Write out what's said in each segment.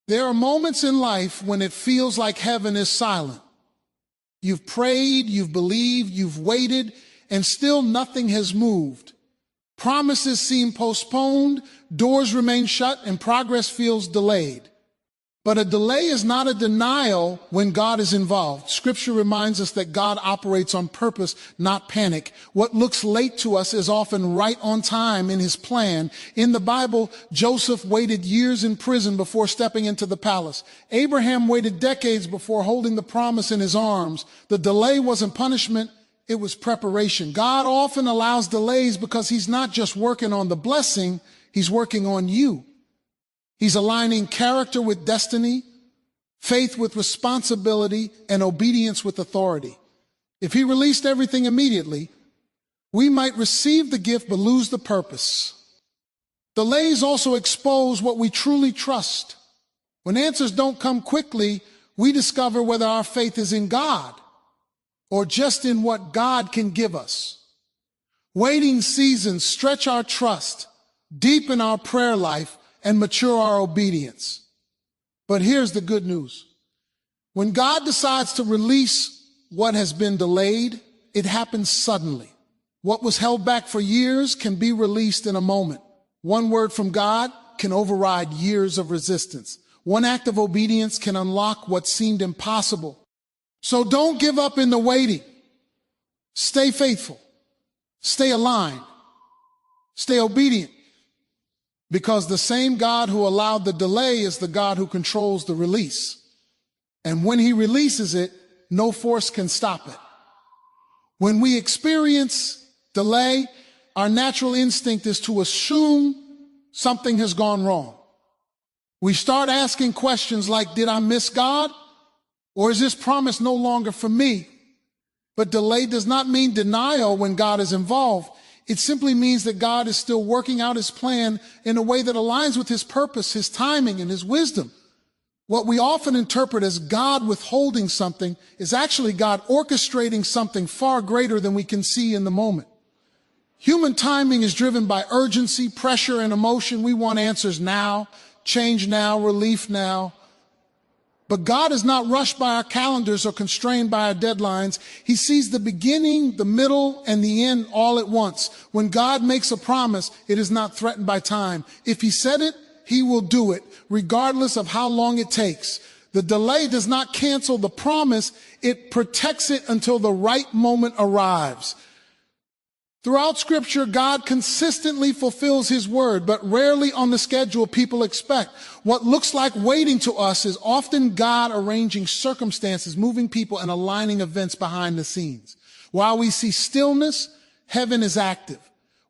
There are moments in life when it feels like heaven is silent. You've prayed, you've believed, you've waited, and still nothing has moved. Promises seem postponed, doors remain shut, and progress feels delayed. But a delay is not a denial when God is involved. Scripture reminds us that God operates on purpose, not panic. What looks late to us is often right on time in his plan. In the Bible, Joseph waited years in prison before stepping into the palace. Abraham waited decades before holding the promise in his arms. The delay wasn't punishment, it was preparation. God often allows delays because he's not just working on the blessing, he's working on you. He's aligning character with destiny, faith with responsibility, and obedience with authority. If he released everything immediately, we might receive the gift but lose the purpose. Delays also expose what we truly trust. When answers don't come quickly, we discover whether our faith is in God or just in what God can give us. Waiting seasons stretch our trust, deepen our prayer life, and mature our obedience. But here's the good news. When God decides to release what has been delayed, it happens suddenly. What was held back for years can be released in a moment. One word from God can override years of resistance. One act of obedience can unlock what seemed impossible. So don't give up in the waiting. Stay faithful. Stay aligned. Stay obedient. Because the same God who allowed the delay is the God who controls the release. And when he releases it, no force can stop it. When we experience delay, our natural instinct is to assume something has gone wrong. We start asking questions like, did I miss God? Or is this promise no longer for me? But delay does not mean denial when God is involved. It simply means that God is still working out his plan in a way that aligns with his purpose, his timing, and his wisdom. What we often interpret as God withholding something is actually God orchestrating something far greater than we can see in the moment. Human timing is driven by urgency, pressure, and emotion. We want answers now, change now, relief now. But God is not rushed by our calendars or constrained by our deadlines. He sees the beginning, the middle, and the end all at once. When God makes a promise, it is not threatened by time. If he said it, he will do it, regardless of how long it takes. The delay does not cancel the promise. It protects it until the right moment arrives. Throughout Scripture, God consistently fulfills his word, but rarely on the schedule people expect. What looks like waiting to us is often God arranging circumstances, moving people, and aligning events behind the scenes. While we see stillness, heaven is active.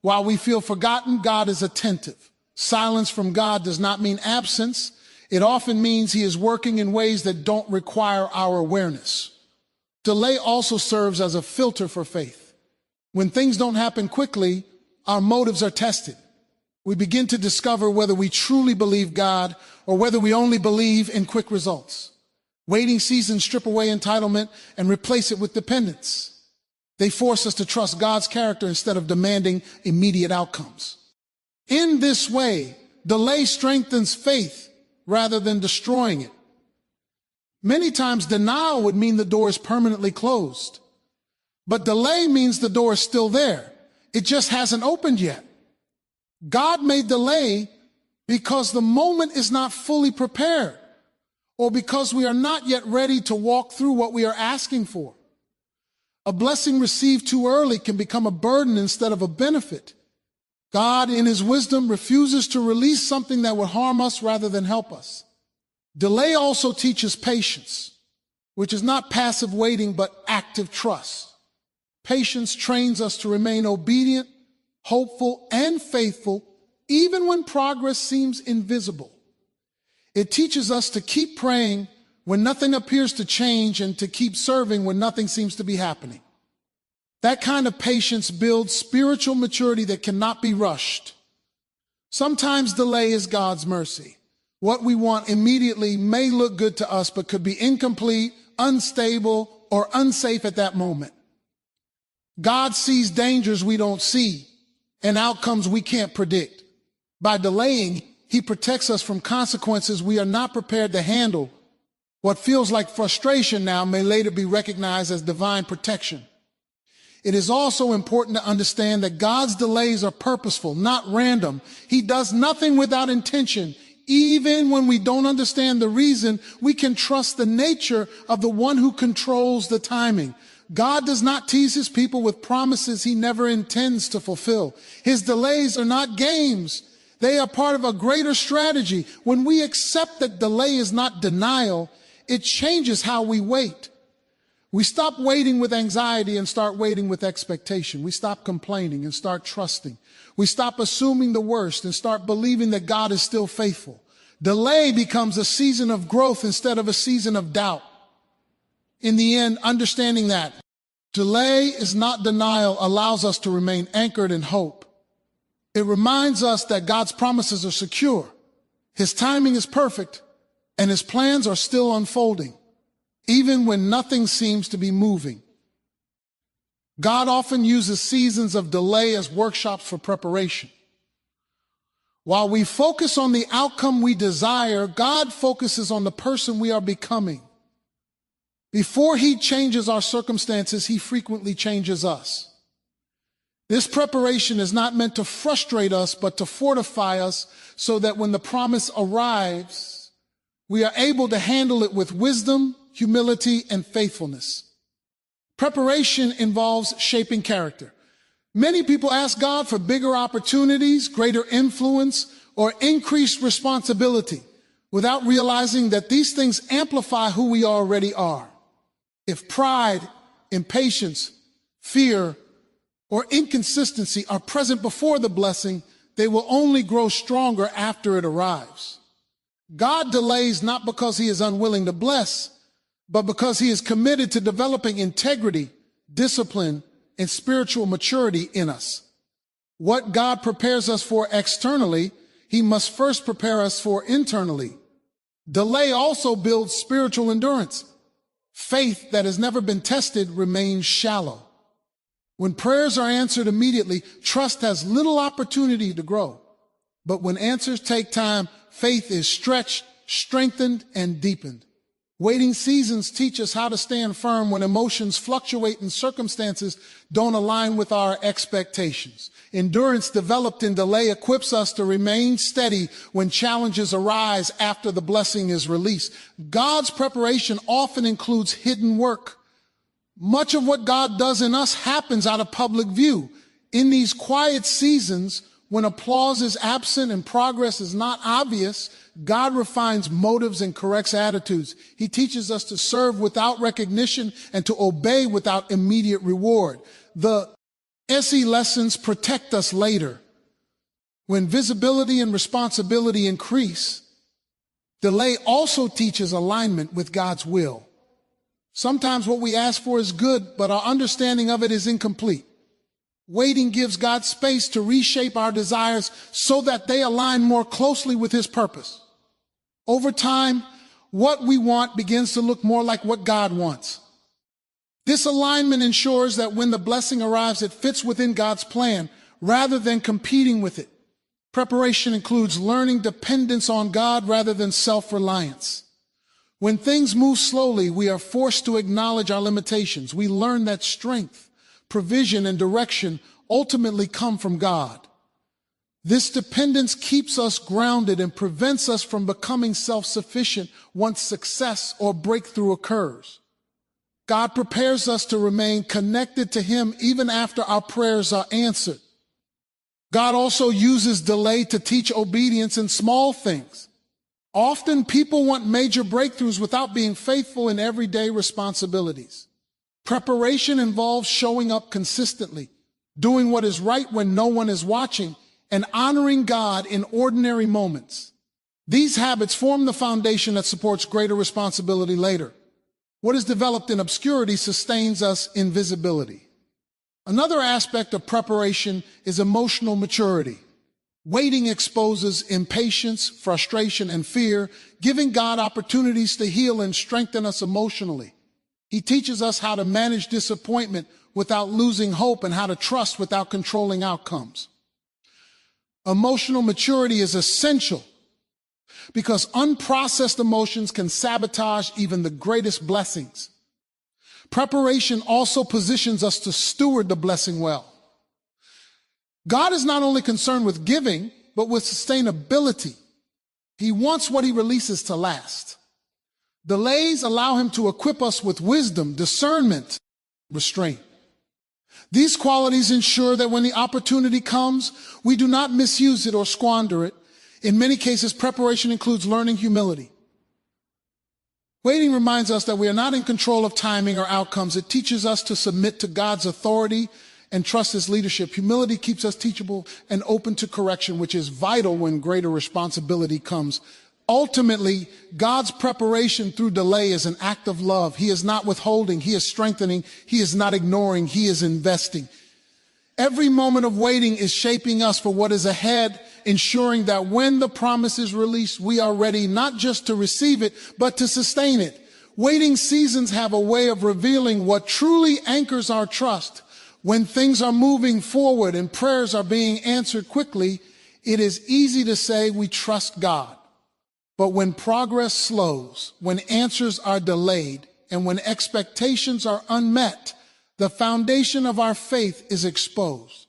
While we feel forgotten, God is attentive. Silence from God does not mean absence. It often means he is working in ways that don't require our awareness. Delay also serves as a filter for faith. When things don't happen quickly, our motives are tested. We begin to discover whether we truly believe God or whether we only believe in quick results. Waiting seasons strip away entitlement and replace it with dependence. They force us to trust God's character instead of demanding immediate outcomes. In this way, delay strengthens faith rather than destroying it. Many times, denial would mean the door is permanently closed. But delay means the door is still there. It just hasn't opened yet. God may delay because the moment is not fully prepared, or because we are not yet ready to walk through what we are asking for. A blessing received too early can become a burden instead of a benefit. God, in his wisdom, refuses to release something that would harm us rather than help us. Delay also teaches patience, which is not passive waiting, but active trust. Patience trains us to remain obedient, hopeful, and faithful, even when progress seems invisible. It teaches us to keep praying when nothing appears to change and to keep serving when nothing seems to be happening. That kind of patience builds spiritual maturity that cannot be rushed. Sometimes delay is God's mercy. What we want immediately may look good to us, but could be incomplete, unstable, or unsafe at that moment. God sees dangers we don't see and outcomes we can't predict. By delaying, he He protects us from consequences we are not prepared to handle. What feels like frustration now may later be recognized as divine protection. It is also important to understand that God's delays are purposeful, not random. He does nothing without intention. Even when we don't understand the reason, we can trust the nature of the one who controls the timing. God does not tease his people with promises he never intends to fulfill. His delays are not games. They are part of a greater strategy. When we accept that delay is not denial, it changes how we wait. We stop waiting with anxiety and start waiting with expectation. We stop complaining and start trusting. We stop assuming the worst and start believing that God is still faithful. Delay becomes a season of growth instead of a season of doubt. In the end, understanding that delay is not denial allows us to remain anchored in hope. It reminds us that God's promises are secure. His timing is perfect and his plans are still unfolding, even when nothing seems to be moving. God often uses seasons of delay as workshops for preparation. While we focus on the outcome we desire, God focuses on the person we are becoming. Before he changes our circumstances, he frequently changes us. This preparation is not meant to frustrate us, but to fortify us so that when the promise arrives, we are able to handle it with wisdom, humility, and faithfulness. Preparation involves shaping character. Many people ask God for bigger opportunities, greater influence, or increased responsibility without realizing that these things amplify who we already are. If pride, impatience, fear, or inconsistency are present before the blessing, they will only grow stronger after it arrives. God delays not because he is unwilling to bless, but because he is committed to developing integrity, discipline, and spiritual maturity in us. What God prepares us for externally, he must first prepare us for internally. Delay also builds spiritual endurance. Faith that has never been tested remains shallow. When prayers are answered immediately, trust has little opportunity to grow. But when answers take time, faith is stretched, strengthened, and deepened. Waiting seasons teach us how to stand firm when emotions fluctuate and circumstances don't align with our expectations. Endurance developed in delay equips us to remain steady when challenges arise after the blessing is released. God's preparation often includes hidden work. Much of what God does in us happens out of public view. In these quiet seasons, when applause is absent and progress is not obvious, God refines motives and corrects attitudes. He teaches us to serve without recognition and to obey without immediate reward. The SE lessons protect us later. When visibility and responsibility increase, delay also teaches alignment with God's will. Sometimes what we ask for is good, but our understanding of it is incomplete. Waiting gives God space to reshape our desires so that they align more closely with his purpose. Over time, what we want begins to look more like what God wants. This alignment ensures that when the blessing arrives, it fits within God's plan rather than competing with it. Preparation includes learning dependence on God rather than self-reliance. When things move slowly, we are forced to acknowledge our limitations. We learn that strength, provision, and direction ultimately come from God. This dependence keeps us grounded and prevents us from becoming self-sufficient once success or breakthrough occurs. God prepares us to remain connected to him even after our prayers are answered. God also uses delay to teach obedience in small things. Often people want major breakthroughs without being faithful in everyday responsibilities. Preparation involves showing up consistently, doing what is right when no one is watching, and honoring God in ordinary moments. These habits form the foundation that supports greater responsibility later. What is developed in obscurity sustains us in visibility. Another aspect of preparation is emotional maturity. Waiting exposes impatience, frustration, and fear, giving God opportunities to heal and strengthen us emotionally. He teaches us how to manage disappointment without losing hope and how to trust without controlling outcomes. Emotional maturity is essential because unprocessed emotions can sabotage even the greatest blessings. Preparation also positions us to steward the blessing well. God is not only concerned with giving, but with sustainability. He wants what he releases to last. Delays allow him to equip us with wisdom, discernment, restraint. These qualities ensure that when the opportunity comes, we do not misuse it or squander it. In many cases, preparation includes learning humility. Waiting reminds us that we are not in control of timing or outcomes. It teaches us to submit to God's authority and trust his leadership. Humility keeps us teachable and open to correction, which is vital when greater responsibility comes. Ultimately, God's preparation through delay is an act of love. He is not withholding. He is strengthening. He is not ignoring. He is investing. Every moment of waiting is shaping us for what is ahead, ensuring that when the promise is released, we are ready not just to receive it, but to sustain it. Waiting seasons have a way of revealing what truly anchors our trust. When things are moving forward and prayers are being answered quickly, it is easy to say we trust God. But when progress slows, when answers are delayed, and when expectations are unmet, the foundation of our faith is exposed.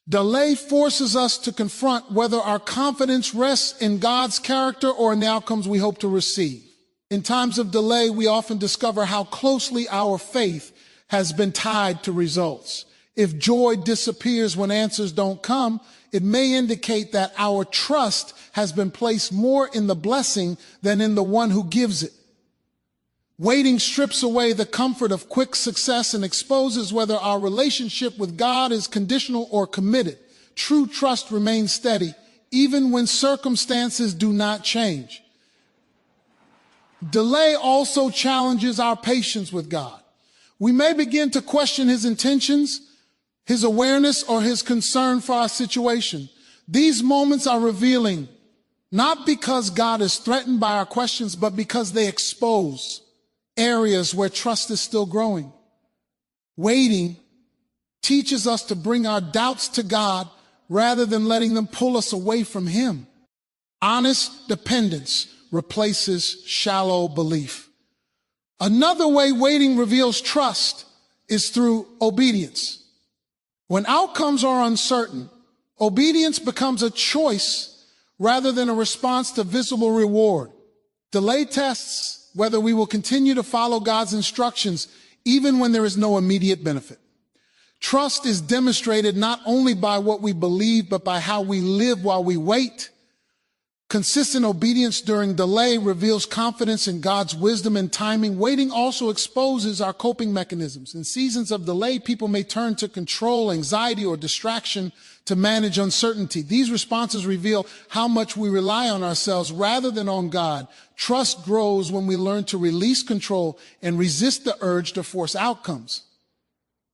Delay forces us to confront whether our confidence rests in God's character or in the outcomes we hope to receive. In times of delay, we often discover how closely our faith has been tied to results. If joy disappears when answers don't come, it may indicate that our trust has been placed more in the blessing than in the one who gives it. Waiting strips away the comfort of quick success and exposes whether our relationship with God is conditional or committed. True trust remains steady, even when circumstances do not change. Delay also challenges our patience with God. We may begin to question his intentions, his awareness, or his concern for our situation. These moments are revealing, not because God is threatened by our questions, but because they expose areas where trust is still growing. Waiting teaches us to bring our doubts to God rather than letting them pull us away from him. Honest dependence replaces shallow belief. Another way waiting reveals trust is through obedience. When outcomes are uncertain, obedience becomes a choice rather than a response to visible reward. Delay tests whether we will continue to follow God's instructions even when there is no immediate benefit. Trust is demonstrated not only by what we believe, but by how we live while we wait. Consistent obedience during delay reveals confidence in God's wisdom and timing. Waiting also exposes our coping mechanisms. In seasons of delay, people may turn to control, anxiety, or distraction to manage uncertainty. These responses reveal how much we rely on ourselves rather than on God. Trust grows when we learn to release control and resist the urge to force outcomes.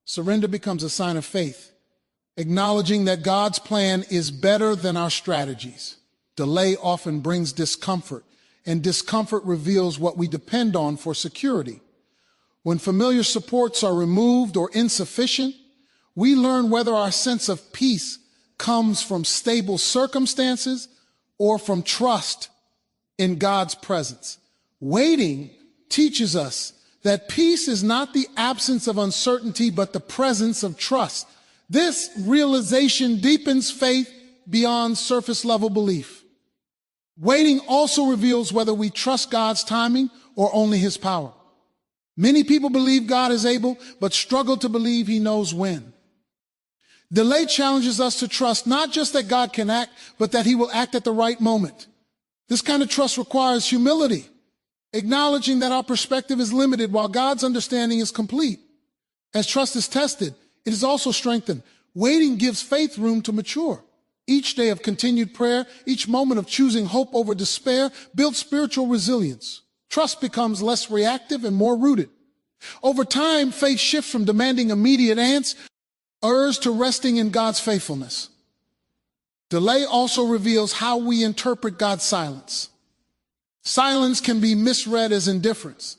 Surrender becomes a sign of faith, acknowledging that God's plan is better than our strategies. Delay often brings discomfort, and discomfort reveals what we depend on for security. When familiar supports are removed or insufficient, we learn whether our sense of peace comes from stable circumstances or from trust in God's presence. Waiting teaches us that peace is not the absence of uncertainty, but the presence of trust. This realization deepens faith beyond surface level belief. Waiting also reveals whether we trust God's timing or only his power. Many people believe God is able, but struggle to believe he knows when. Delay challenges us to trust not just that God can act, but that he will act at the right moment. This kind of trust requires humility, acknowledging that our perspective is limited while God's understanding is complete. As trust is tested, it is also strengthened. Waiting gives faith room to mature. Each day of continued prayer, each moment of choosing hope over despair builds spiritual resilience. Trust becomes less reactive and more rooted. Over time, faith shifts from demanding immediate answers to resting in God's faithfulness. Delay also reveals how we interpret God's silence. Silence can be misread as indifference,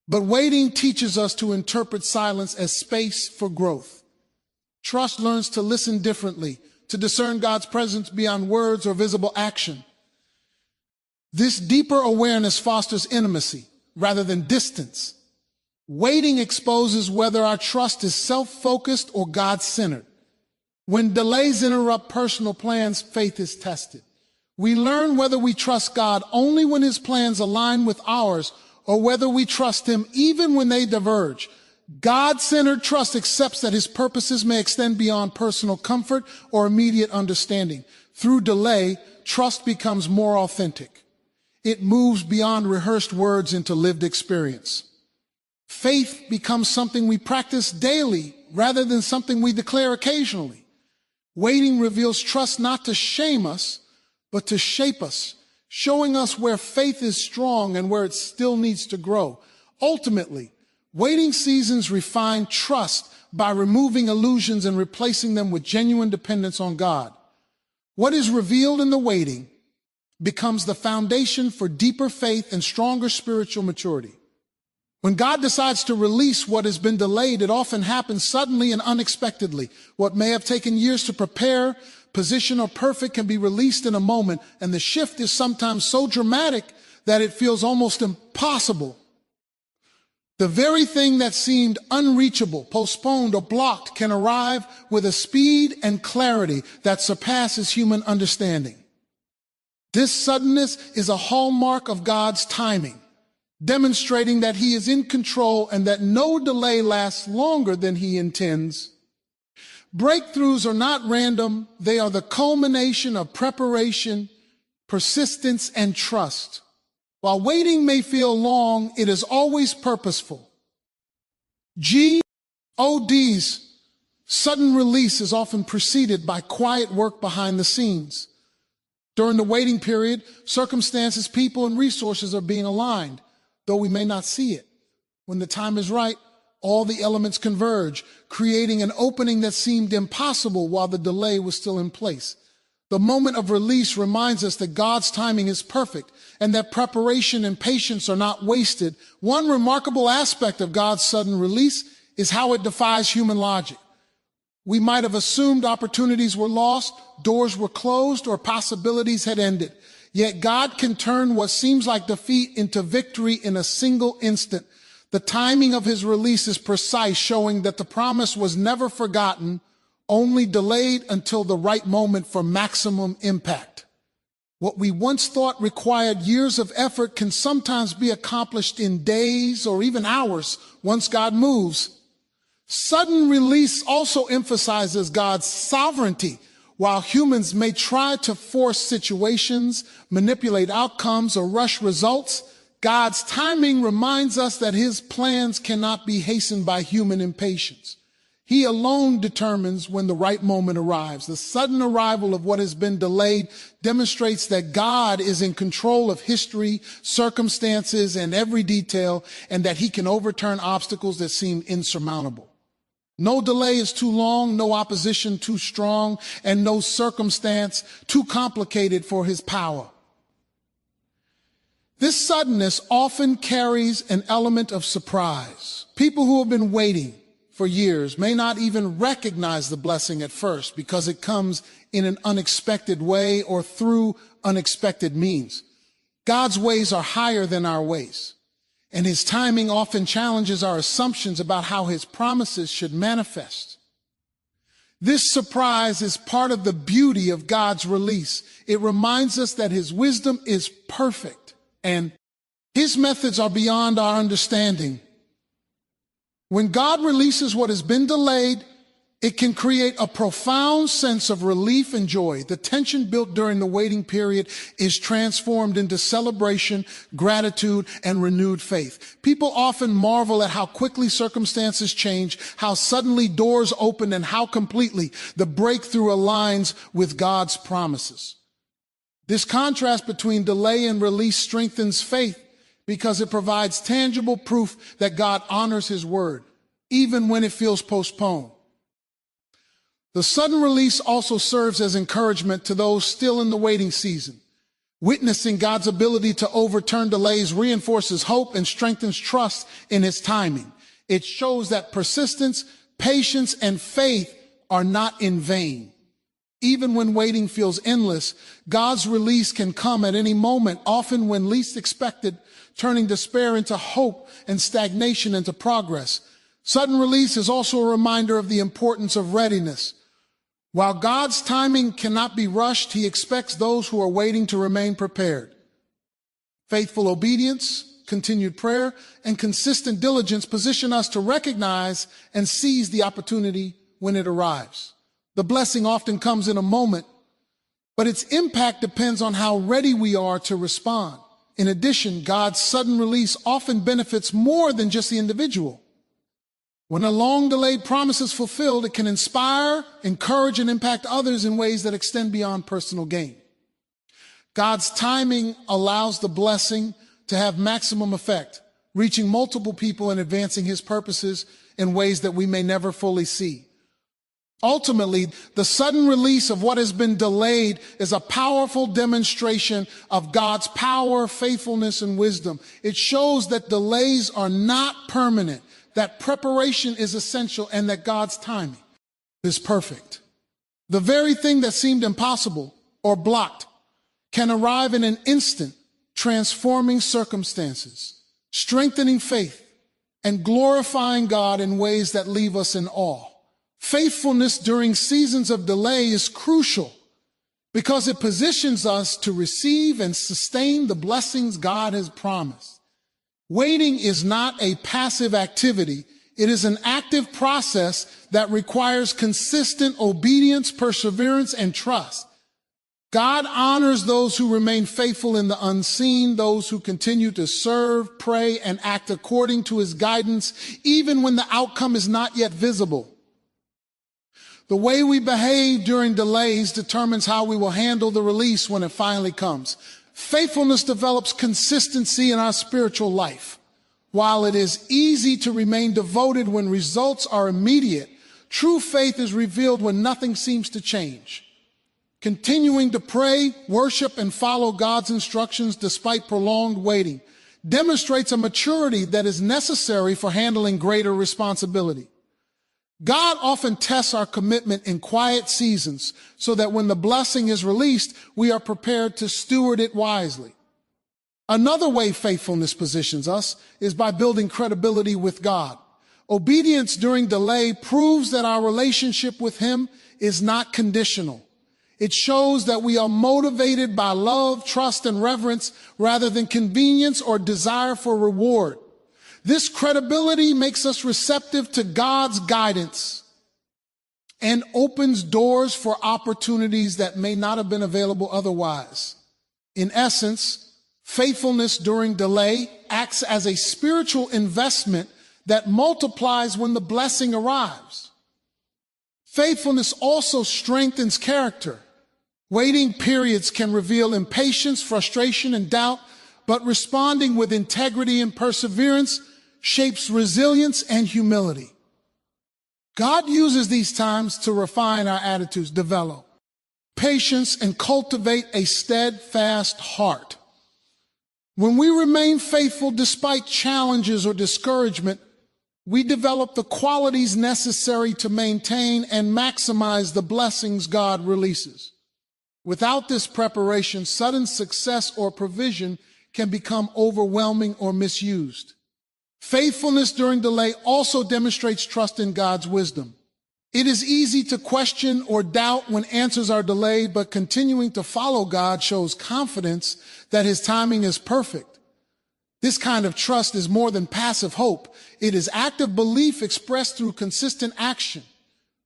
but waiting teaches us to interpret silence as space for growth. Trust learns to listen differently, to discern God's presence beyond words or visible action. This deeper awareness fosters intimacy rather than distance. Waiting exposes whether our trust is self-focused or God-centered. When delays interrupt personal plans, faith is tested. We learn whether we trust God only when his plans align with ours or whether we trust him even when they diverge. God-centered trust accepts that his purposes may extend beyond personal comfort or immediate understanding. Through delay, trust becomes more authentic. It moves beyond rehearsed words into lived experience. Faith becomes something we practice daily rather than something we declare occasionally. Waiting reveals trust not to shame us, but to shape us, showing us where faith is strong and where it still needs to grow. Ultimately, waiting seasons refine trust by removing illusions and replacing them with genuine dependence on God. What is revealed in the waiting becomes the foundation for deeper faith and stronger spiritual maturity. When God decides to release what has been delayed, it often happens suddenly and unexpectedly. What may have taken years to prepare, position, or perfect can be released in a moment, and the shift is sometimes so dramatic that it feels almost impossible. The very thing that seemed unreachable, postponed, or blocked can arrive with a speed and clarity that surpasses human understanding. This suddenness is a hallmark of God's timing, demonstrating that he is in control and that no delay lasts longer than he intends. Breakthroughs are not random. They are the culmination of preparation, persistence, and trust. While waiting may feel long, it is always purposeful. God's sudden release is often preceded by quiet work behind the scenes. During the waiting period, circumstances, people, and resources are being aligned, though we may not see it. When the time is right, all the elements converge, creating an opening that seemed impossible while the delay was still in place. The moment of release reminds us that God's timing is perfect and that preparation and patience are not wasted. One remarkable aspect of God's sudden release is how it defies human logic. We might have assumed opportunities were lost, doors were closed, or possibilities had ended. Yet God can turn what seems like defeat into victory in a single instant. The timing of his release is precise, showing that the promise was never forgotten, only delayed until the right moment for maximum impact. What we once thought required years of effort can sometimes be accomplished in days or even hours once God moves. Sudden release also emphasizes God's sovereignty. While humans may try to force situations, manipulate outcomes, or rush results, God's timing reminds us that his plans cannot be hastened by human impatience. He alone determines when the right moment arrives. The sudden arrival of what has been delayed demonstrates that God is in control of history, circumstances, and every detail, and that he can overturn obstacles that seem insurmountable. No delay is too long, no opposition too strong, and no circumstance too complicated for his power. This suddenness often carries an element of surprise. People who have been waiting for years may not even recognize the blessing at first because it comes in an unexpected way or through unexpected means. God's ways are higher than our ways, and his timing often challenges our assumptions about how his promises should manifest. This surprise is part of the beauty of God's release. It reminds us that his wisdom is perfect and his methods are beyond our understanding. When God releases what has been delayed, it can create a profound sense of relief and joy. The tension built during the waiting period is transformed into celebration, gratitude, and renewed faith. People often marvel at how quickly circumstances change, how suddenly doors open, and how completely the breakthrough aligns with God's promises. This contrast between delay and release strengthens faith because it provides tangible proof that God honors his word, even when it feels postponed. The sudden release also serves as encouragement to those still in the waiting season. Witnessing God's ability to overturn delays reinforces hope and strengthens trust in his timing. It shows that persistence, patience, and faith are not in vain. Even when waiting feels endless, God's release can come at any moment, often when least expected, turning despair into hope and stagnation into progress. Sudden release is also a reminder of the importance of readiness. While God's timing cannot be rushed, He expects those who are waiting to remain prepared. Faithful obedience, continued prayer, and consistent diligence position us to recognize and seize the opportunity when it arrives. The blessing often comes in a moment, but its impact depends on how ready we are to respond. In addition, God's sudden release often benefits more than just the individual. When a long-delayed promise is fulfilled, it can inspire, encourage, and impact others in ways that extend beyond personal gain. God's timing allows the blessing to have maximum effect, reaching multiple people and advancing His purposes in ways that we may never fully see. Ultimately, the sudden release of what has been delayed is a powerful demonstration of God's power, faithfulness, and wisdom. It shows that delays are not permanent, that preparation is essential, and that God's timing is perfect. The very thing that seemed impossible or blocked can arrive in an instant, transforming circumstances, strengthening faith, and glorifying God in ways that leave us in awe. Faithfulness during seasons of delay is crucial because it positions us to receive and sustain the blessings God has promised. Waiting is not a passive activity. It is an active process that requires consistent obedience, perseverance, and trust. God honors those who remain faithful in the unseen, those who continue to serve, pray, and act according to His guidance, even when the outcome is not yet visible. The way we behave during delays determines how we will handle the release when it finally comes. Faithfulness develops consistency in our spiritual life. While it is easy to remain devoted when results are immediate, true faith is revealed when nothing seems to change. Continuing to pray, worship, and follow God's instructions despite prolonged waiting demonstrates a maturity that is necessary for handling greater responsibility. God often tests our commitment in quiet seasons so that when the blessing is released, we are prepared to steward it wisely. Another way faithfulness positions us is by building credibility with God. Obedience during delay proves that our relationship with Him is not conditional. It shows that we are motivated by love, trust, and reverence rather than convenience or desire for reward. This credibility makes us receptive to God's guidance and opens doors for opportunities that may not have been available otherwise. In essence, faithfulness during delay acts as a spiritual investment that multiplies when the blessing arrives. Faithfulness also strengthens character. Waiting periods can reveal impatience, frustration, and doubt, but responding with integrity and perseverance shapes resilience and humility. God uses these times to refine our attitudes, develop patience, and cultivate a steadfast heart. When we remain faithful despite challenges or discouragement, we develop the qualities necessary to maintain and maximize the blessings God releases. Without this preparation, sudden success or provision can become overwhelming or misused. Faithfulness during delay also demonstrates trust in God's wisdom. It is easy to question or doubt when answers are delayed, but continuing to follow God shows confidence that His timing is perfect. This kind of trust is more than passive hope. It is active belief expressed through consistent action.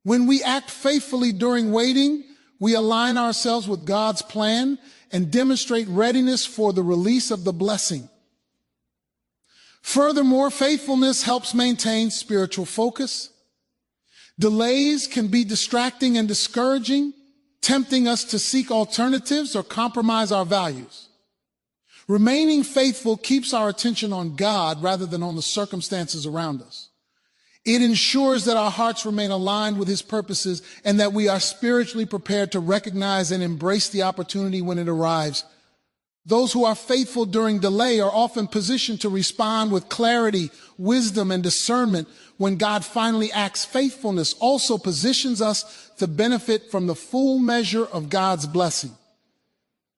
When we act faithfully during waiting, we align ourselves with God's plan and demonstrate readiness for the release of the blessing. Furthermore, faithfulness helps maintain spiritual focus. Delays can be distracting and discouraging, tempting us to seek alternatives or compromise our values. Remaining faithful keeps our attention on God rather than on the circumstances around us. It ensures that our hearts remain aligned with His purposes and that we are spiritually prepared to recognize and embrace the opportunity when it arrives. Those who are faithful during delay are often positioned to respond with clarity, wisdom, and discernment when God finally acts. Faithfulness also positions us to benefit from the full measure of God's blessing.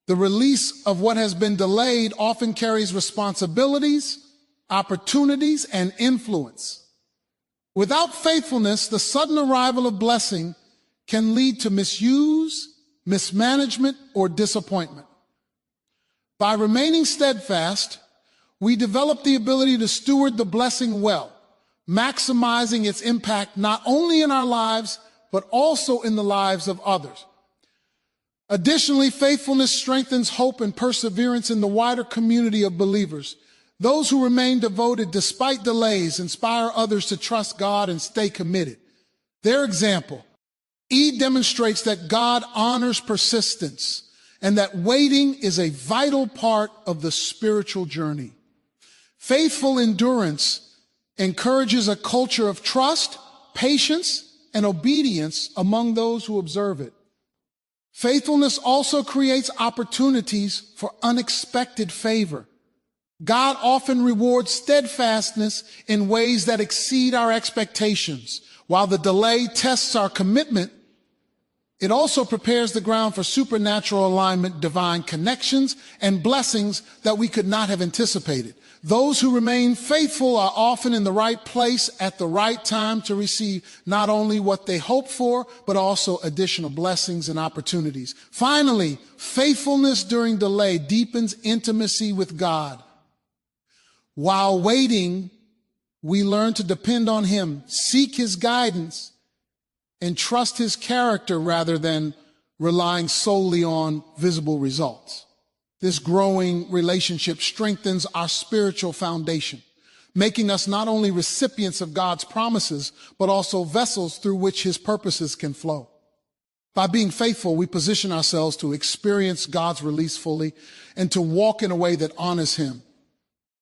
The release of what has been delayed often carries responsibilities, opportunities, and influence. Without faithfulness, the sudden arrival of blessing can lead to misuse, mismanagement, or disappointment. By remaining steadfast, we develop the ability to steward the blessing well, maximizing its impact not only in our lives, but also in the lives of others. Additionally, faithfulness strengthens hope and perseverance in the wider community of believers. Those who remain devoted despite delays inspire others to trust God and stay committed. Their example, demonstrates that God honors persistence and that waiting is a vital part of the spiritual journey. Faithful endurance encourages a culture of trust, patience, and obedience among those who observe it. Faithfulness also creates opportunities for unexpected favor. God often rewards steadfastness in ways that exceed our expectations. While the delay tests our commitment, it also prepares the ground for supernatural alignment, divine connections, and blessings that we could not have anticipated. Those who remain faithful are often in the right place at the right time to receive not only what they hope for, but also additional blessings and opportunities. Finally, faithfulness during delay deepens intimacy with God. While waiting, we learn to depend on Him, seek His guidance, and trust His character rather than relying solely on visible results. This growing relationship strengthens our spiritual foundation, making us not only recipients of God's promises, but also vessels through which His purposes can flow. By being faithful, we position ourselves to experience God's release fully and to walk in a way that honors Him.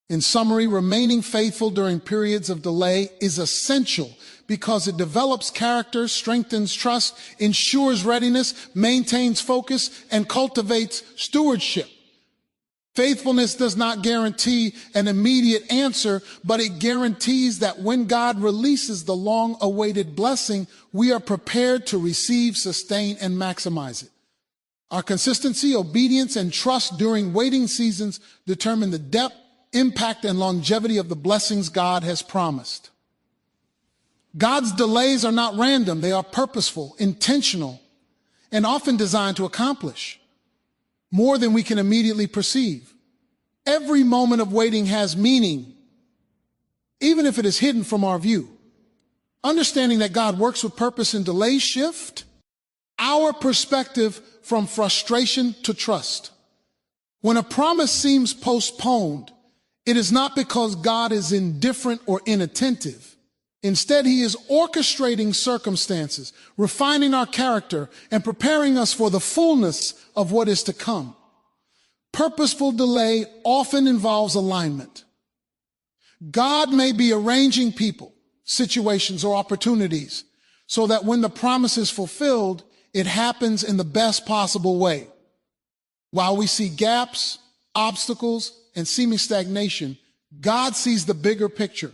In summary, remaining faithful during periods of delay is essential because it develops character, strengthens trust, ensures readiness, maintains focus, and cultivates stewardship. Faithfulness does not guarantee an immediate answer, but it guarantees that when God releases the long-awaited blessing, we are prepared to receive, sustain, and maximize it. Our consistency, obedience, and trust during waiting seasons determine the depth, impact, and longevity of the blessings God has promised. God's delays are not random. They are purposeful, intentional, and often designed to accomplish more than we can immediately perceive. Every moment of waiting has meaning, even if it is hidden from our view. Understanding that God works with purpose in delays shift our perspective from frustration to trust. When a promise seems postponed, it is not because God is indifferent or inattentive. Instead, He is orchestrating circumstances, refining our character, and preparing us for the fullness of what is to come. Purposeful delay often involves alignment. God may be arranging people, situations, or opportunities so that when the promise is fulfilled, it happens in the best possible way. While we see gaps, obstacles, and seeming stagnation, God sees the bigger picture.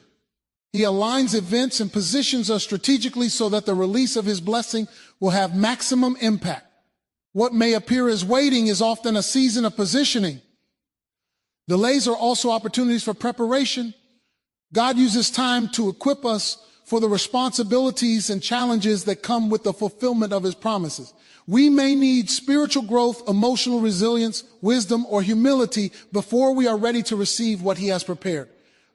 He aligns events and positions us strategically so that the release of His blessing will have maximum impact. What may appear as waiting is often a season of positioning. Delays are also opportunities for preparation. God uses time to equip us for the responsibilities and challenges that come with the fulfillment of His promises. We may need spiritual growth, emotional resilience, wisdom, or humility before we are ready to receive what He has prepared.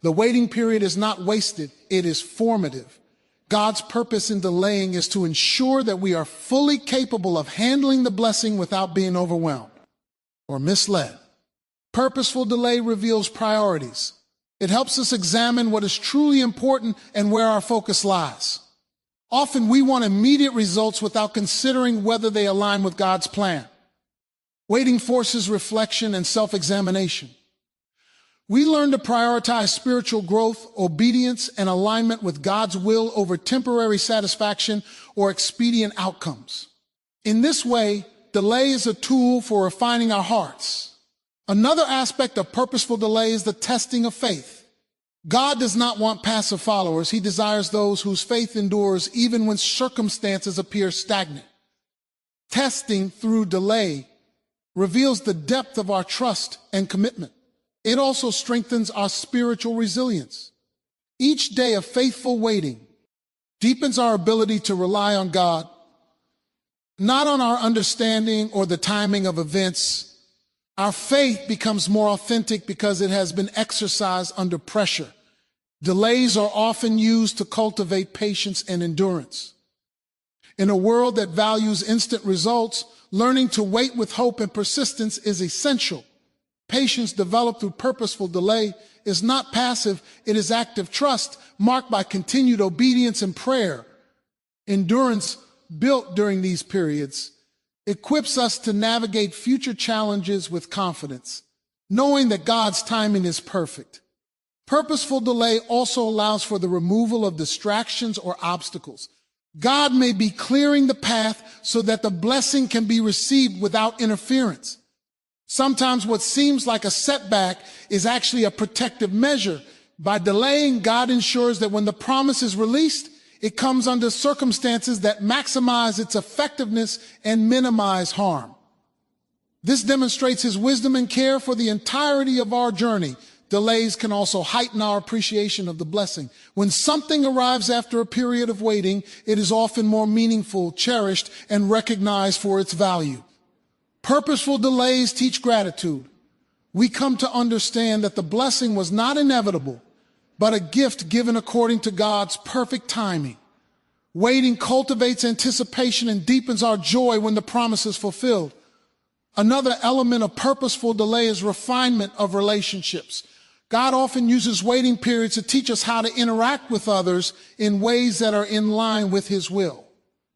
The waiting period is not wasted. It is formative. God's purpose in delaying is to ensure that we are fully capable of handling the blessing without being overwhelmed or misled. Purposeful delay reveals priorities. It helps us examine what is truly important and where our focus lies. Often we want immediate results without considering whether they align with God's plan. Waiting forces reflection and self-examination. We learn to prioritize spiritual growth, obedience, and alignment with God's will over temporary satisfaction or expedient outcomes. In this way, delay is a tool for refining our hearts. Another aspect of purposeful delay is the testing of faith. God does not want passive followers. He desires those whose faith endures even when circumstances appear stagnant. Testing through delay reveals the depth of our trust and commitment. It also strengthens our spiritual resilience. Each day of faithful waiting deepens our ability to rely on God, not on our understanding or the timing of events. Our faith becomes more authentic because it has been exercised under pressure. Delays are often used to cultivate patience and endurance. In a world that values instant results, learning to wait with hope and persistence is essential. Patience developed through purposeful delay is not passive, it is active trust marked by continued obedience and prayer. Endurance built during these periods equips us to navigate future challenges with confidence, knowing that God's timing is perfect. Purposeful delay also allows for the removal of distractions or obstacles. God may be clearing the path so that the blessing can be received without interference. Sometimes what seems like a setback is actually a protective measure. By delaying, God ensures that when the promise is released, it comes under circumstances that maximize its effectiveness and minimize harm. This demonstrates His wisdom and care for the entirety of our journey. Delays can also heighten our appreciation of the blessing. When something arrives after a period of waiting, it is often more meaningful, cherished, and recognized for its value. Purposeful delays teach gratitude. We come to understand that the blessing was not inevitable, but a gift given according to God's perfect timing. Waiting cultivates anticipation and deepens our joy when the promise is fulfilled. Another element of purposeful delay is refinement of relationships. God often uses waiting periods to teach us how to interact with others in ways that are in line with His will.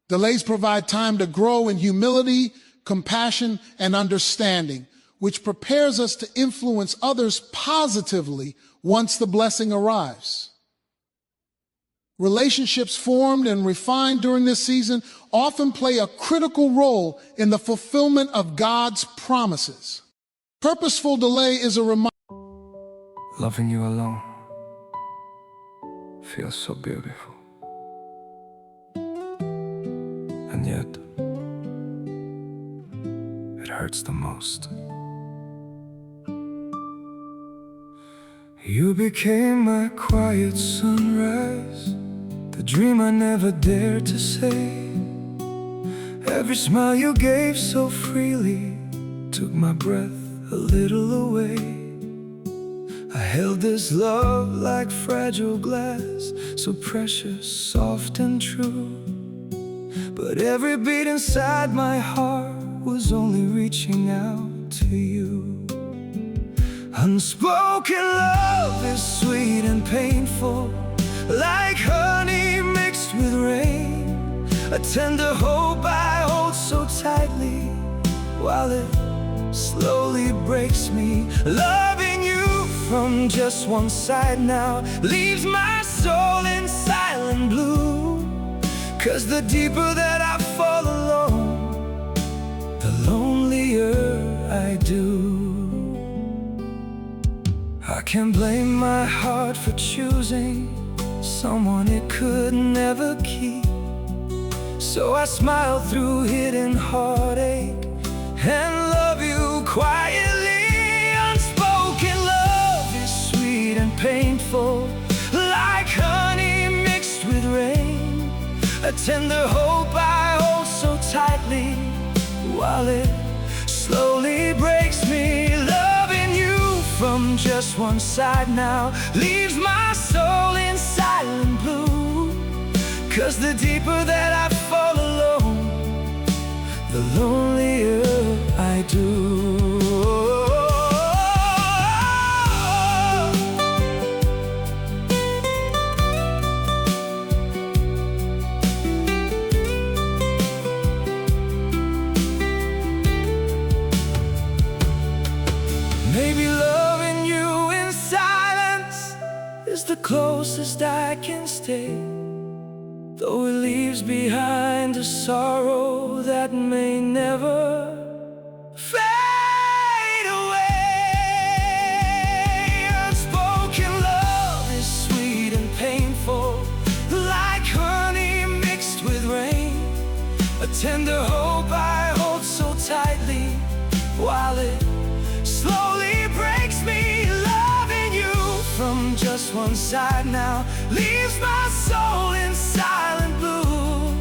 Delays provide time to grow in humility, compassion, and understanding, which prepares us to influence others positively once the blessing arrives. Relationships formed and refined during this season often play a critical role in the fulfillment of God's promises. Purposeful delay is a reminder. Loving you alone feels so beautiful, and yet it hurts the most. You became my quiet sunrise, the dream I never dared to say. Every smile you gave so freely took my breath a little away. I held this love like fragile glass, so precious, soft and true. But every beat inside my heart was only reaching out to you. Unspoken love is sweet and painful, like honey mixed with rain. A tender hope I hold so tightly, while it slowly breaks me. Loving you from just one side now leaves my soul in silent blue. 'Cause the deeper that I fall alone, the lonelier I do. I can't blame my heart for choosing someone it could never keep. So I smile through hidden heartache and love you quietly. Unspoken love is sweet and painful, like honey mixed with rain. A tender hope I hold so tightly, while it slowly breaks me. Loving you from just one side now leaves my soul in silent blue. 'Cause the deeper that I fall alone, the lonelier I do. Maybe loving you in silence is the closest I can stay, though it leaves behind a sorrow that may never fade away. Unspoken love is solid slowly breaks me. Loving you from just one side now leaves my soul in silent blue.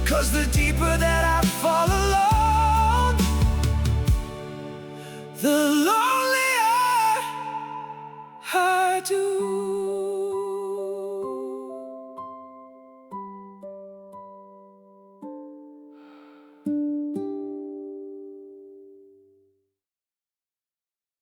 'Cause the deeper that I fall